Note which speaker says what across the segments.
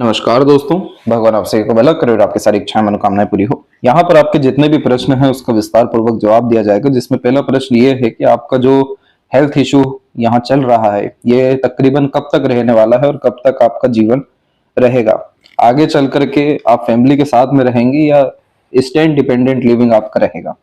Speaker 1: नमस्कार दोस्तों। भगवान आप सभी को भला करे और आपकी सारी इच्छाएं मनोकामनाएं पूरी हो। यहाँ पर आपके जितने भी प्रश्न हैं उसका विस्तार पूर्वक जवाब दिया जाएगा, जिसमें पहला प्रश्न ये है कि आपका जो हेल्थ इशू यहाँ चल रहा है ये तकरीबन कब तक रहने वाला है और कब तक आपका जीवन रहेगा। आगे चल करके आप फैमिली के साथ में रहेंगे या स्टैंड डिपेंडेंट लिविंग आपका रहेगा।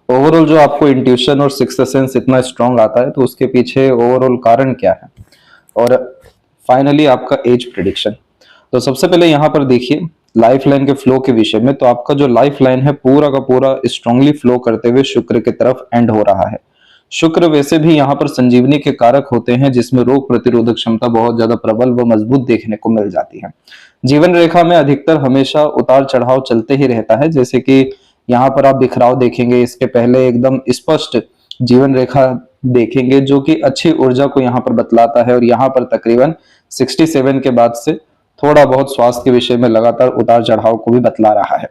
Speaker 1: ओवरऑल जो आपको इंट्यूशन और सिक्स्थ सेंस इतना स्ट्रांग आता है तो उसके पीछे ओवरऑल कारण क्या है, और फाइनली आपका एज प्रिडिक्शन। तो सबसे पहले यहाँ पर देखिए लाइफ लाइन के फ्लो के विषय में। तो आपका जो लाइफ लाइन है पूरा का पूरा स्ट्रांगली फ्लो करते हुए शुक्र की तरफ एंड हो रहा है। शुक्र वैसे भी यहाँ पर संजीवनी के कारक होते हैं, जिसमें रोग प्रतिरोधक क्षमता बहुत ज्यादा प्रबल व मजबूत देखने को मिल जाती है। जीवन रेखा में अधिकतर हमेशा उतार चढ़ाव चलते ही रहता है, जैसे कि यहाँ पर आप बिखराव देखेंगे, इसके पहले एकदम स्पष्ट जीवन रेखा देखेंगे जो कि अच्छी ऊर्जा को यहाँ पर बतलाता है, और यहाँ पर तकरीबन 67 के बाद से थोड़ा बहुत स्वास्थ्य के विषय में लगातार उतार चढ़ाव को भी बतला रहा है।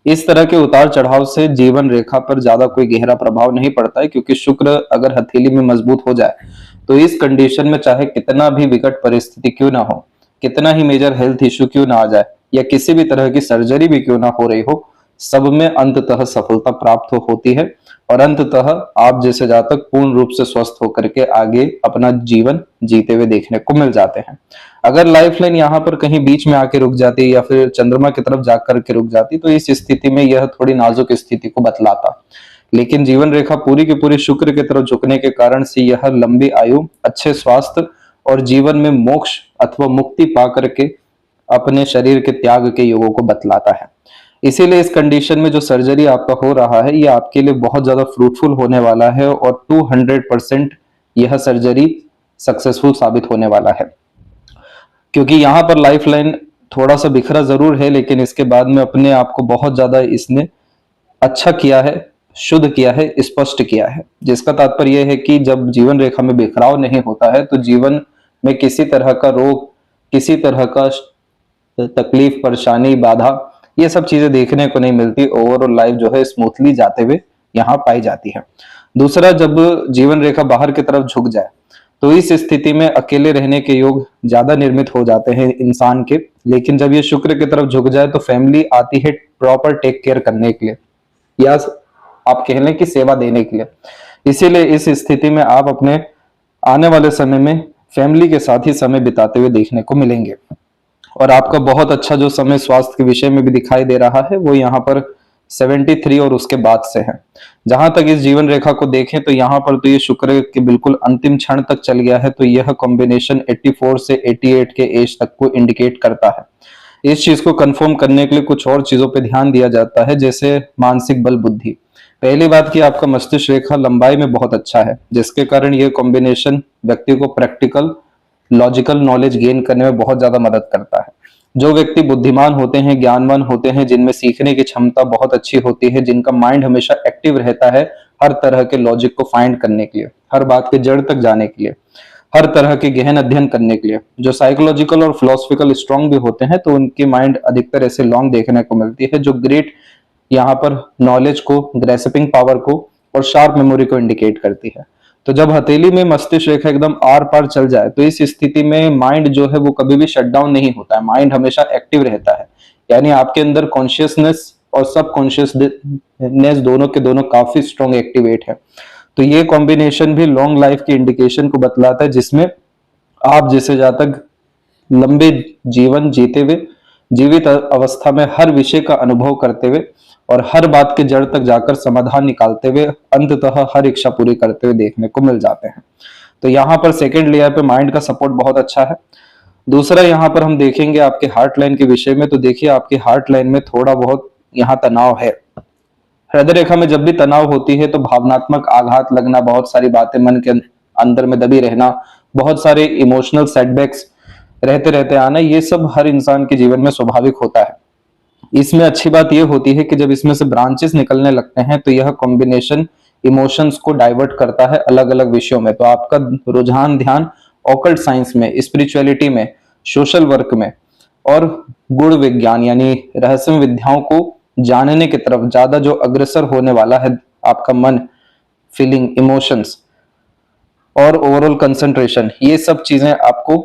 Speaker 1: इस तरह के उतार चढ़ाव से जीवन रेखा पर ज्यादा कोई गहरा प्रभाव नहीं पड़ता है, क्योंकि शुक्र अगर हथेली में मजबूत हो जाए तो इस कंडीशन में चाहे कितना भी विकट परिस्थिति क्यों ना हो, कितना ही मेजर हेल्थ इश्यू क्यों ना आ जाए, या किसी भी तरह की सर्जरी भी क्यों ना हो रही हो, सब में अंततः सफलता प्राप्त होती है, और अंततः आप जैसे जातक पूर्ण रूप से स्वस्थ होकर के आगे अपना जीवन जीते हुए देखने को मिल जाते हैं। अगर लाइफ लाइन यहाँ पर कहीं बीच में आके रुक जाती या फिर चंद्रमा की तरफ जाकर के रुक जाती तो इस स्थिति में यह थोड़ी नाजुक स्थिति को बतलाता। लेकिन जीवन रेखा पूरी की पूरी शुक्र की तरफ झुकने के कारण से यह लंबी आयु, अच्छे स्वास्थ्य और जीवन में मोक्ष अथवा मुक्ति पा करके अपने शरीर के त्याग के योगों को बतलाता है। इसीलिए इस कंडीशन में जो सर्जरी आपका हो रहा है ये आपके लिए बहुत ज्यादा फ्रूटफुल होने वाला है, और 200% यह सर्जरी सक्सेसफुल साबित होने वाला है। क्योंकि यहाँ पर लाइफ लाइन थोड़ा सा बिखरा जरूर है, लेकिन इसके बाद में अपने आप को बहुत ज्यादा इसने अच्छा किया है, शुद्ध किया है, स्पष्ट किया है, जिसका तात्पर्य यह है कि जब जीवन रेखा में बिखराव नहीं होता है तो जीवन में किसी तरह का रोग, किसी तरह का तकलीफ, परेशानी, बाधा, ये सब चीजें देखने को नहीं मिलती। ओवरऑल लाइफ जो है स्मूथली जाते हुए यहाँ पाई जाती है। दूसरा, जब जीवन रेखा बाहर की तरफ झुक जाए तो इस स्थिति में अकेले रहने के योग ज्यादा निर्मित हो जाते हैं इंसान के। लेकिन जब ये शुक्र की तरफ झुक जाए तो फैमिली आती है प्रॉपर टेक केयर करने के लिए, या आप कह लें कि सेवा देने के लिए। इसीलिए इस स्थिति में आप अपने आने वाले समय में फैमिली के साथ ही समय बिताते हुए देखने को मिलेंगे। और आपका बहुत अच्छा जो समय स्वास्थ्य के विषय में भी दिखाई दे रहा है वो यहाँ पर 73 और उसके बाद से है। जहां तक इस जीवन रेखा को देखें तो यहाँ पर तो ये शुक्र के बिल्कुल अंतिम क्षण तक चल गया है, तो यह कॉम्बिनेशन 84 से 88 के एज तक को इंडिकेट करता है। इस चीज को कंफर्म करने के लिए कुछ और चीजों पे ध्यान दिया जाता है, जैसे मानसिक बल, बुद्धि। पहली बात की आपका मस्तिष्क रेखा लंबाई में बहुत अच्छा है, जिसके कारण यह कॉम्बिनेशन व्यक्ति को प्रैक्टिकल लॉजिकल नॉलेज गेन करने में बहुत ज्यादा मदद करता है। जो व्यक्ति बुद्धिमान होते हैं, ज्ञानवान होते हैं, जिनमें सीखने की क्षमता बहुत अच्छी होती है, जिनका माइंड हमेशा एक्टिव रहता है हर तरह के लॉजिक को फाइंड करने के लिए, हर बात के जड़ तक जाने के लिए, हर तरह के गहन अध्ययन करने के लिए, जो साइकोलॉजिकल और फिलोसफिकल स्ट्रांग भी होते हैं, तो उनकी माइंड अधिकतर ऐसे लॉन्ग देखने को मिलती है, जो ग्रेट यहाँ पर नॉलेज को, ग्रेस्पिंग पावर को और शार्प मेमोरी को इंडिकेट करती है। तो जब हथेली में मस्तिष्क रेखा एकदम आर पार चल जाए तो इस स्थिति में माइंड जो है वो कभी भी शट डाउन नहीं होता है, माइंड हमेशा एक्टिव रहता है। यानी आपके अंदर कॉन्शियसनेस और सब कॉन्शियसनेस दोनों के दोनों काफी स्ट्रॉन्ग एक्टिवेट है। तो ये कॉम्बिनेशन भी लॉन्ग लाइफ की इंडिकेशन को बतलाता है, जिसमें आप जिसे जातक लंबे जीवन जीते हुए, जीवित अवस्था में हर विषय का अनुभव करते हुए और हर बात के जड़ तक जाकर समाधान निकालते हुए अंततः हर इच्छा पूरी करते हुए देखने को मिल जाते हैं। तो यहाँ पर सेकेंड लेयर पे माइंड का सपोर्ट बहुत अच्छा है। दूसरा, यहाँ पर हम देखेंगे आपके हार्ट लाइन के विषय में। तो देखिए आपके हार्ट लाइन में थोड़ा बहुत यहाँ तनाव है। हृदय रेखा में जब भी तनाव होती है तो भावनात्मक आघात लगना, बहुत सारी बातें मन के अंदर में दबी रहना, बहुत सारे इमोशनल सेटबैक्स रहते रहते आना, ये सब हर इंसान के जीवन में स्वाभाविक होता है। इसमें अच्छी बात यह होती है कि जब इसमें से ब्रांचेस निकलने लगते हैं तो यह कॉम्बिनेशन इमोशंस को डाइवर्ट करता है अलग अलग विषयों में। तो आपका रुझान, ध्यान ऑकल्ट साइंस में, स्पिरिचुअलिटी में, सोशल वर्क में और गुण विज्ञान यानी रहस्यमय विद्याओं को जानने की तरफ ज्यादा जो अग्रसर होने वाला है। आपका मन, फीलिंग, इमोशंस और ओवरऑल कंसंट्रेशन, ये सब चीजें आपको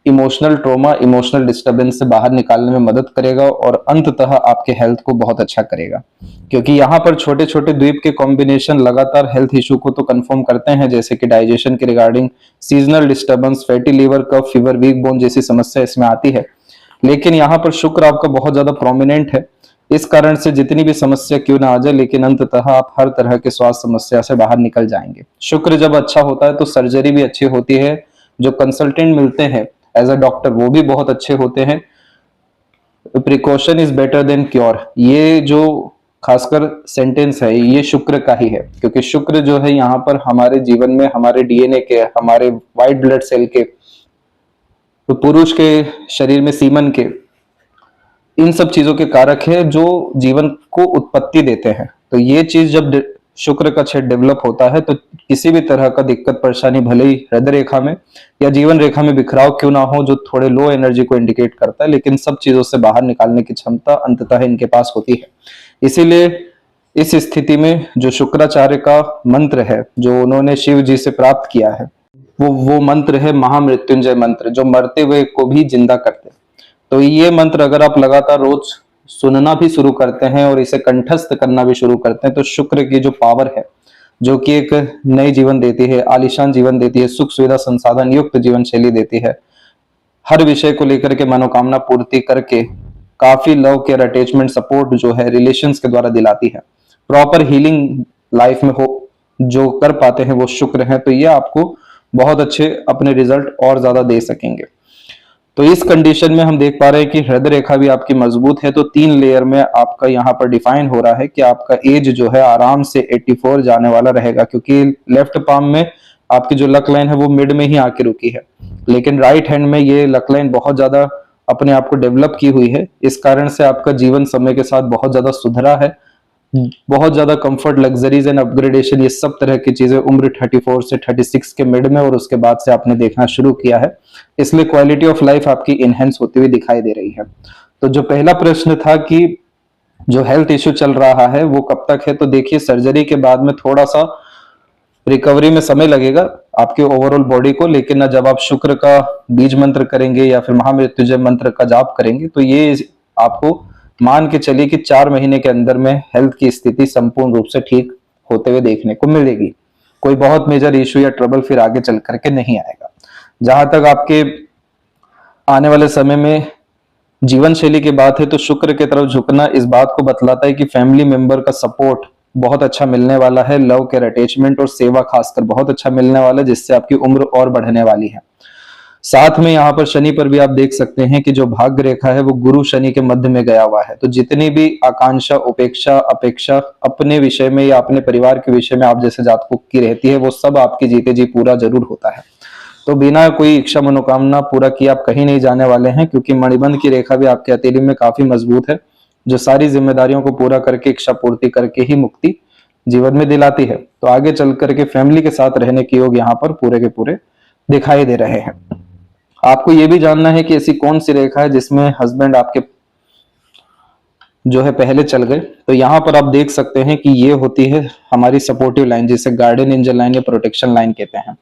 Speaker 1: इमोशनल ट्रॉमा, इमोशनल डिस्टरबेंस से बाहर निकालने में मदद करेगा और अंततः आपके हेल्थ को बहुत अच्छा करेगा। क्योंकि यहाँ पर छोटे छोटे द्वीप के कॉम्बिनेशन लगातार हेल्थ इशू को तो कंफर्म करते हैं, जैसे कि डाइजेशन के regarding, seasonal disturbance, fatty liver, cough, fever, weak bone जैसी समस्या इसमें आती है। लेकिन यहाँ पर शुक्र आपका बहुत ज्यादा प्रोमिनेंट है, इस कारण से जितनी भी समस्या क्यों ना आ जाए, लेकिन अंततः आप हर तरह के स्वास्थ्य समस्या से बाहर निकल जाएंगे। शुक्र जब अच्छा होता है तो सर्जरी भी अच्छी होती है, जो कंसल्टेंट मिलते हैं एज अ डॉक्टर वो भी बहुत अच्छे होते हैं। Precaution is better than cure, ये जो खासकर सेंटेंस है ये शुक्र का ही है, क्योंकि शुक्र जो है यहाँ पर हमारे जीवन में, हमारे डीएनए के, हमारे व्हाइट ब्लड सेल के, तो पुरुष के शरीर में सीमन के, इन सब चीजों के कारक है जो जीवन को उत्पत्ति देते हैं। तो ये चीज जब शुक्र का छेद डेवलप होता है तो किसी भी तरह का दिक्कत परेशानी, भले ही हृदय रेखा में या जीवन रेखा में बिखराव क्यों ना हो, जो थोड़े लो एनर्जी को इंडिकेट करता है, लेकिन सब चीजों से बाहर निकालने की क्षमता अंततः इनके पास होती है। इसीलिए इस स्थिति में जो शुक्राचार्य का मंत्र है, जो उन्होंने शिव जी से प्राप्त किया है, वो मंत्र है महामृत्युंजय मंत्र, जो मरते हुए को भी जिंदा करते। तो ये मंत्र अगर आप लगातार रोज सुनना भी शुरू करते हैं और इसे कंठस्थ करना भी शुरू करते हैं, तो शुक्र की जो पावर है, जो कि एक नई जीवन देती है, आलीशान जीवन देती है, सुख सुविधा संसाधन युक्त जीवन शैली देती है, हर विषय को लेकर के मनोकामना पूर्ति करके काफी लव केयर अटैचमेंट सपोर्ट जो है रिलेशंस के द्वारा दिलाती है, प्रॉपर हीलिंग लाइफ में हो जो कर पाते हैं वो शुक्र है। तो ये आपको बहुत अच्छे अपने रिजल्ट और ज्यादा दे सकेंगे। तो इस कंडीशन में हम देख पा रहे हैं कि हृदय रेखा भी आपकी मजबूत है, तो 3 लेयर में आपका यहाँ पर डिफाइन हो रहा है कि आपका एज जो है आराम से 84 जाने वाला रहेगा, क्योंकि लेफ्ट पाम में आपकी जो लक लाइन है वो मिड में ही आके रुकी है, लेकिन राइट हैंड में ये लक लाइन बहुत ज्यादा अपने आप को डेवलप की हुई है। इस कारण से आपका जीवन समय के साथ बहुत ज्यादा सुधरा है, बहुत ज्यादा कंफर्ट, लग्जरीज एंड अपग्रेडेशन, ये सब तरह की चीजें उम्र 34 से 36 के मिड में और उसके बाद से आपने देखना शुरू किया है, इसलिए क्वालिटी ऑफ लाइफ आपकी इनहेंस होती हुई दिखाई दे रही है। तो जो पहला प्रश्न था कि जो हेल्थ इश्यू चल रहा है वो कब तक है, तो देखिए सर्जरी के बाद में थोड़ा सा रिकवरी में समय लगेगा आपके ओवरऑल बॉडी को, लेकिन ना जब आप शुक्र का बीज मंत्र करेंगे या फिर महामृत्युंजय मंत्र का जाप करेंगे तो ये आपको मान के चलिए कि 4 महीने के अंदर में हेल्थ की स्थिति संपूर्ण रूप से ठीक होते हुए देखने को मिलेगी। कोई बहुत मेजर इश्यू या ट्रबल फिर आगे चल करके नहीं आएगा। जहां तक आपके आने वाले समय में जीवन शैली की बात है, तो शुक्र की तरफ झुकना इस बात को बतलाता है कि फैमिली मेंबर का सपोर्ट बहुत अच्छा मिलने वाला है, लव केयर अटैचमेंट और सेवा खासकर बहुत अच्छा मिलने वाला है, जिससे आपकी उम्र और बढ़ने वाली है। साथ में यहाँ पर शनि पर भी आप देख सकते हैं कि जो भाग्य रेखा है वो गुरु शनि के मध्य में गया हुआ है, तो जितनी भी आकांक्षा, उपेक्षा, अपेक्षा अपने विषय में या अपने परिवार के विषय में आप जैसे जातकों की रहती है, वो सब आपकी जीते जी पूरा जरूर होता है। तो बिना कोई इच्छा मनोकामना पूरा किए आप कहीं नहीं जाने वाले हैं, क्योंकि मणिबंध की रेखा भी आपके हथेली में काफी मजबूत है, जो सारी जिम्मेदारियों को पूरा करके इच्छा पूर्ति करके ही मुक्ति जीवन में दिलाती है। तो आगे चल करके फैमिली के साथ रहने के योग यहाँ पर पूरे के पूरे दिखाई दे रहे हैं। आपको ये भी जानना है कि ऐसी कौन सी रेखा है जिसमें हस्बैंड आपके जो है पहले चल गए, तो यहाँ पर आप देख सकते हैं कि ये होती है हमारी सपोर्टिव लाइन, जिसे गार्डियन एंजल लाइन या प्रोटेक्शन लाइन कहते हैं।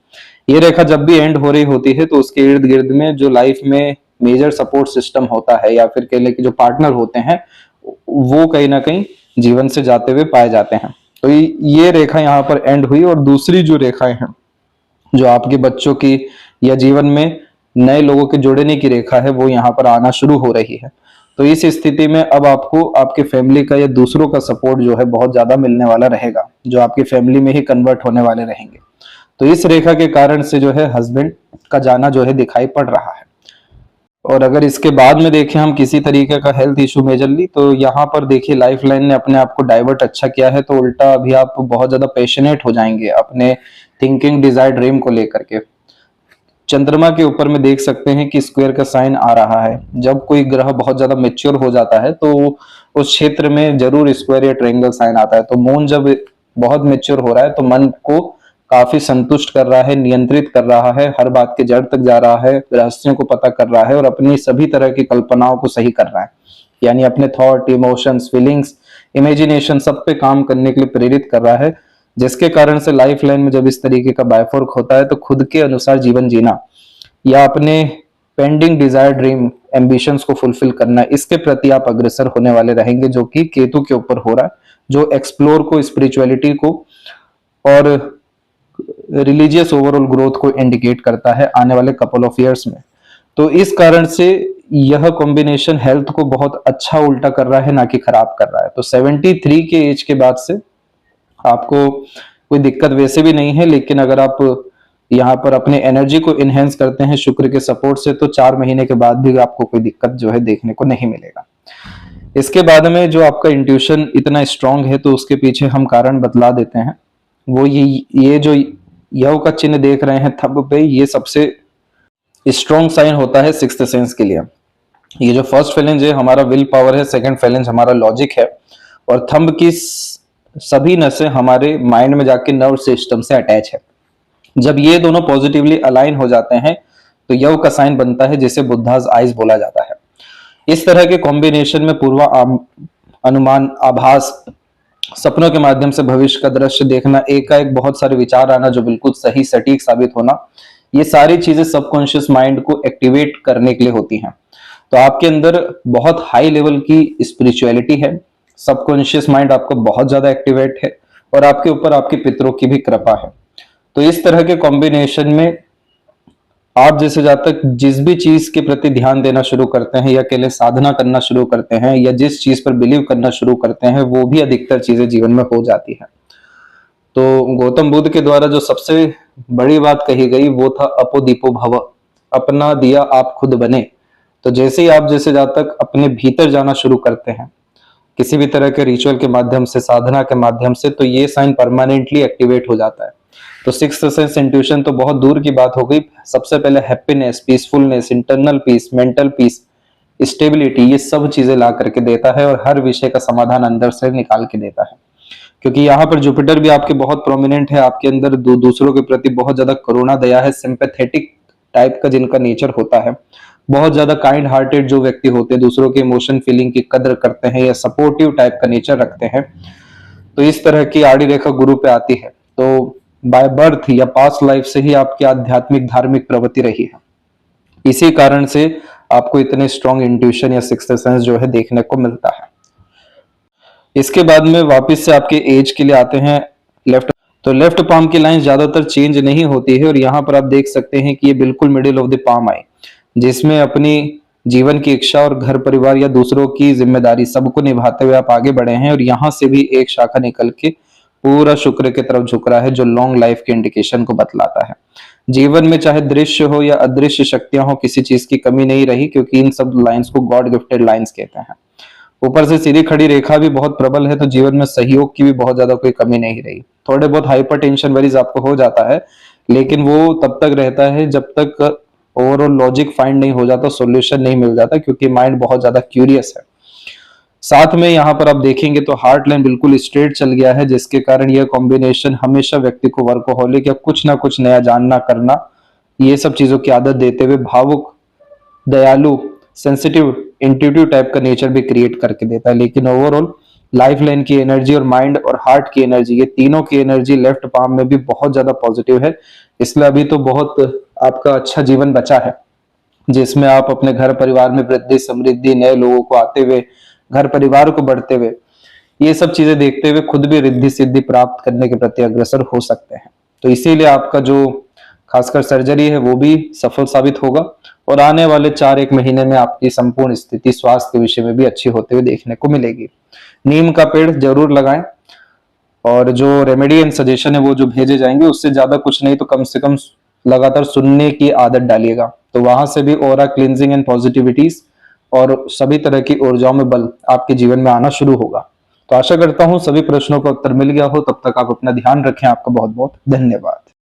Speaker 1: ये रेखा जब भी एंड हो रही होती है तो उसके इर्द गिर्द में जो लाइफ में मेजर सपोर्ट सिस्टम होता है या फिर कह लें कि जो पार्टनर होते हैं वो कहीं ना कहीं जीवन से जाते हुए पाए जाते हैं। तो ये रेखा यहाँ पर एंड हुई, और दूसरी जो रेखाएं हैं जो आपके बच्चों की या जीवन में नए लोगों के जुड़ने की रेखा है वो यहाँ पर आना शुरू हो रही है। तो इस स्थिति में अब आपको आपके फैमिली का या दूसरों का सपोर्ट जो है बहुत ज्यादा मिलने वाला रहेगा, जो आपकी फैमिली में ही कन्वर्ट होने वाले रहेंगे। तो इस रेखा के कारण से जो है हस्बैंड का जाना जो है दिखाई पड़ रहा है। और अगर इसके बाद में देखें हम किसी तरीके का हेल्थ इशू मेजरली, तो यहाँ पर देखिए लाइफ लाइन ने अपने आप को डाइवर्ट अच्छा किया है, तो उल्टा अभी आप बहुत ज्यादा पैशनेट हो जाएंगे अपने थिंकिंग, डिजायर, ड्रीम को लेकर के। चंद्रमा के ऊपर में देख सकते हैं कि स्क्वायर का साइन आ रहा है। जब कोई ग्रह बहुत ज्यादा मेच्योर हो जाता है तो उस क्षेत्र में जरूर स्क्वायर या ट्रायंगल साइन आता है। तो मून जब बहुत मेच्योर हो रहा है तो मन को काफी संतुष्ट कर रहा है, नियंत्रित कर रहा है, हर बात के जड़ तक जा रहा है, रहस्यों को पता कर रहा है और अपनी सभी तरह की कल्पनाओं को सही कर रहा है, यानी अपने थॉट, इमोशंस, फीलिंग्स, इमेजिनेशन सब पे काम करने के लिए प्रेरित कर रहा है। जिसके कारण से लाइफ लाइन में जब इस तरीके का बायफोर्क होता है तो खुद के अनुसार जीवन जीना या अपने पेंडिंग डिजायर ड्रीम एम्बिशंस को फुलफिल करना, इसके प्रति आप अग्रसर होने वाले रहेंगे, जो कि केतु के ऊपर हो रहा है, जो एक्सप्लोर को, स्पिरिचुअलिटी को और रिलीजियस ओवरऑल ग्रोथ को इंडिकेट करता है आने वाले कपल ऑफ इयर्स में। तो इस कारण से यह कॉम्बिनेशन हेल्थ को बहुत अच्छा उल्टा कर रहा है, ना कि खराब कर रहा है। तो 73 के एज के बाद से आपको कोई दिक्कत वैसे भी नहीं है, लेकिन अगर आप यहाँ पर अपने एनर्जी को इनहेंस करते हैं शुक्र के सपोर्ट से, तो 4 महीने के बाद भी आपको कोई दिक्कत जो है देखने को नहीं मिलेगा। इसके बाद में जो आपका इंट्यूशन इतना स्ट्रांग है, तो उसके पीछे हम कारण बतला देते हैं। वो ये जो यव का चिन्ह देख रहे हैं थंब पे, ये सबसे स्ट्रॉन्ग साइन होता है सिक्स्थ सेंस के लिए। ये जो फर्स्ट फैलेंज है हमारा विल पावर है, सेकंड फैलेंज हमारा लॉजिक है, और थंब की सभी नसें हमारे माइंड में जाके नर्व सिस्टम से अटैच है। जब ये दोनों पॉजिटिवली अलाइन हो जाते हैं तो यव का साइन बनता है, जिसे बुद्धाज आइज बोला जाता है। इस तरह के कॉम्बिनेशन में पूर्वा अनुमान, आभास, सपनों के माध्यम से भविष्य का दृश्य देखना, एकाएक बहुत सारे विचार आना जो बिल्कुल सही सटीक साबित होना, ये सारी चीजें सबकॉन्शियस माइंड को एक्टिवेट करने के लिए होती हैं। तो आपके अंदर बहुत हाई लेवल की स्पिरिचुअलिटी है, सबकॉन्शियस माइंड आपका बहुत ज्यादा एक्टिवेट है, और आपके ऊपर आपके पितरों की भी कृपा है। तो इस तरह के कॉम्बिनेशन में आप जैसे जातक जिस भी चीज के प्रति ध्यान देना शुरू करते हैं, या अकेले साधना करना शुरू करते हैं, या जिस चीज पर बिलीव करना शुरू करते हैं, वो भी अधिकतर चीजें जीवन में हो जाती है। तो गौतम बुद्ध के द्वारा जो सबसे बड़ी बात कही गई वो था अपो दीपो भव, अपना दिया आप खुद बने। तो जैसे ही आप जैसे जातक अपने भीतर जाना शुरू करते हैं किसी भी तरह के रिचुअल के माध्यम से, साधना के माध्यम से, तो ये साइन परमानेंटली एक्टिवेट हो जाता है। तो सिक्स्थ सेंस इंट्यूशन तो बहुत दूर की बात हो गई। सबसे पहले happiness, peacefulness, internal peace, mental peace, stability, ये सब चीजें ला करके देता है, और हर विषय का समाधान अंदर से निकाल के देता है। क्योंकि यहाँ पर जुपिटर भी आपके बहुत प्रोमिनेंट है, आपके अंदर दूसरों के प्रति बहुत ज्यादा करुणा दया है, सिंपैथेटिक टाइप का जिनका नेचर होता है, बहुत ज्यादा काइंड हार्टेड जो व्यक्ति होते हैं, दूसरों के इमोशन फीलिंग की कदर करते हैं, या सपोर्टिव टाइप का नेचर रखते हैं। तो इस तरह की आड़ी रेखा गुरु पे आती है। तो बाय बर्थ या पास्ट लाइफ से ही आपकी आध्यात्मिक धार्मिक प्रवृत्ति रही है, इसी कारण से आपको इतने स्ट्रॉन्ग इंट्यूशन या सिक्स्थ सेंस जो है देखने को मिलता है। इसके बाद में वापस से आपके एज के लिए आते हैं लेफ्ट। तो लेफ्ट पाम की लाइन ज्यादातर चेंज नहीं होती है, और यहाँ पर आप देख सकते हैं कि ये बिल्कुल मिडिल ऑफ द पाम आई, जिसमें अपनी जीवन की इच्छा और घर परिवार या दूसरों की जिम्मेदारी सबको निभाते हुए आप आगे बढ़े हैं, और यहाँ से भी एक शाखा निकल के पूरा शुक्र की तरफ झुक रहा है, जो लॉन्ग लाइफ के इंडिकेशन को बतलाता है। जीवन में चाहे दृश्य हो या अदृश्य शक्तियां हो, किसी चीज की कमी नहीं रही, क्योंकि इन सब लाइंस को गॉड गिफ्टेड लाइंस कहते हैं। ऊपर से सीधी खड़ी रेखा भी बहुत प्रबल है, तो जीवन में सहयोग की भी बहुत ज्यादा कोई कमी नहीं रही। थोड़े बहुत हाइपर टेंशन वरीज आपको हो जाता है, लेकिन वो तब तक रहता है जब तक ओवरऑल लॉजिक फाइंड नहीं हो जाता, सॉल्यूशन नहीं मिल जाता, क्योंकि माइंड बहुत ज्यादा क्यूरियस है। साथ में यहाँ पर आप देखेंगे तो हार्ट लाइन बिल्कुल स्ट्रेट चल गया है, जिसके कारण यह कॉम्बिनेशन हमेशा व्यक्ति को वर्कोहॉलिक या कुछ ना कुछ नया जानना करना, ये सब चीजों की आदत देते हुए भावुक, दयालु, सेंसिटिव, इंट्यूटिव टाइप का नेचर भी क्रिएट करके देता है। लेकिन ओवरऑल लाइफ लाइन की एनर्जी और माइंड और हार्ट की एनर्जी, ये तीनों की एनर्जी लेफ्ट पाम में भी बहुत ज्यादा पॉजिटिव है। इसलिए अभी तो बहुत आपका अच्छा जीवन बचा है, जिसमें आप अपने घर परिवार में वृद्धि, समृद्धि, नए लोगों को आते हुए, घर परिवार को बढ़ते हुए, ये सब चीजें देखते हुए खुद भी रिद्धि सिद्धि प्राप्त करने के प्रति अग्रसर हो सकते हैं। तो इसीलिए आपका जो खासकर सर्जरी है वो भी सफल साबित होगा, और आने वाले 4-1 महीने में आपकी संपूर्ण स्थिति स्वास्थ्य के विषय में भी अच्छी होते हुए देखने को मिलेगी। नीम का पेड़ जरूर लगाएं, और जो रेमेडी एंड सजेशन है वो जो भेजे जाएंगे, उससे ज्यादा कुछ नहीं तो कम से कम लगातार सुनने की आदत डालिएगा। तो वहां से भी ऑरा क्लींजिंग एंड पॉजिटिविटीज और सभी तरह की ऊर्जाओं में बल आपके जीवन में आना शुरू होगा। तो आशा करता हूं सभी प्रश्नों का उत्तर मिल गया हो। तब तक आप अपना ध्यान रखें। आपका बहुत बहुत धन्यवाद।